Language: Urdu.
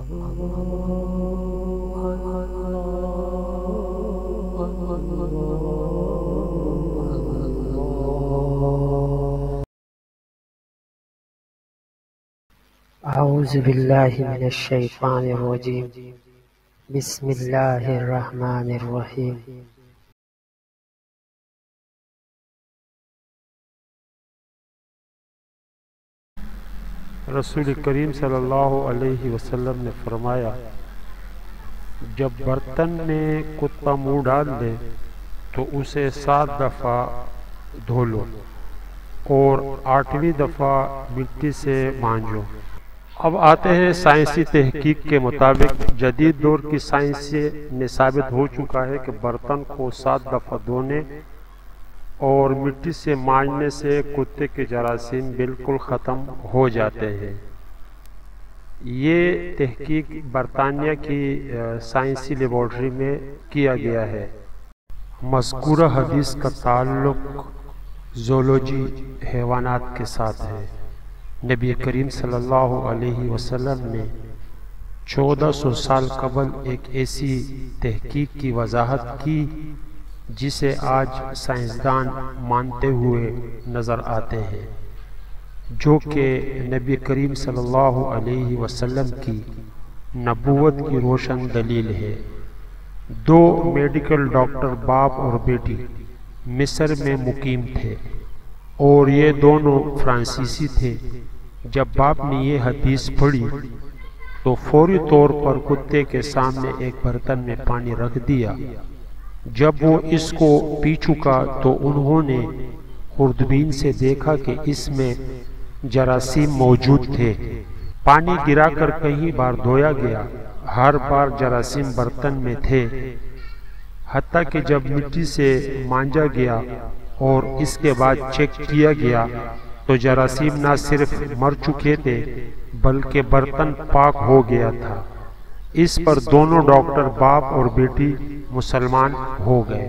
اعوذ باللہ من الشیطان الرجیم بسم اللہ الرحمن الرحیم رسول کریم صلی اللہ علیہ وسلم نے فرمایا، جب برتن میں کتا منہ ڈال دے تو اسے 7 دفعہ دھو لو اور 8ویں دفعہ مٹی سے مانجو۔ اب آتے ہیں سائنسی تحقیق کے مطابق جدید دور کی سائنس سے ثابت ہو چکا ہے کہ برتن کو 7 دفعہ دھونے اور مٹی سے مانجنے سے کتے کے جراثیم بالکل ختم ہو جاتے ہیں۔ یہ تحقیق برطانیہ کی سائنسی لیبارٹری میں کیا گیا ہے۔ مذکورہ حدیث کا تعلق زولوجی حیوانات کے ساتھ ہے۔ نبی کریم صلی اللہ علیہ وسلم نے 1400 سال قبل ایک ایسی تحقیق کی وضاحت کی جسے آج سائنسدان مانتے ہوئے نظر آتے ہیں، جو کہ نبی کریم صلی اللہ علیہ وسلم کی نبوت کی روشن دلیل ہے۔ 2 میڈیکل ڈاکٹر باپ اور بیٹی مصر میں مقیم تھے اور یہ دونوں فرانسیسی تھے۔ جب باپ نے یہ حدیث پڑھی تو فوری طور پر کتے کے سامنے ایک برتن میں پانی رکھ دیا۔ جب وہ اس کو پی چکا تو انہوں نے خوردبین سے دیکھا کہ اس میں جراثیم موجود تھے۔ پانی گرا کر کئی بار دھویا گیا، ہر بار جراثیم برتن میں تھے، حتیٰ کہ جب مٹی سے مانجا گیا اور اس کے بعد چیک کیا گیا تو جراثیم نہ صرف مر چکے تھے بلکہ برتن پاک ہو گیا تھا۔ اس پر دونوں ڈاکٹر باپ اور بیٹی مسلمان ہو گئے۔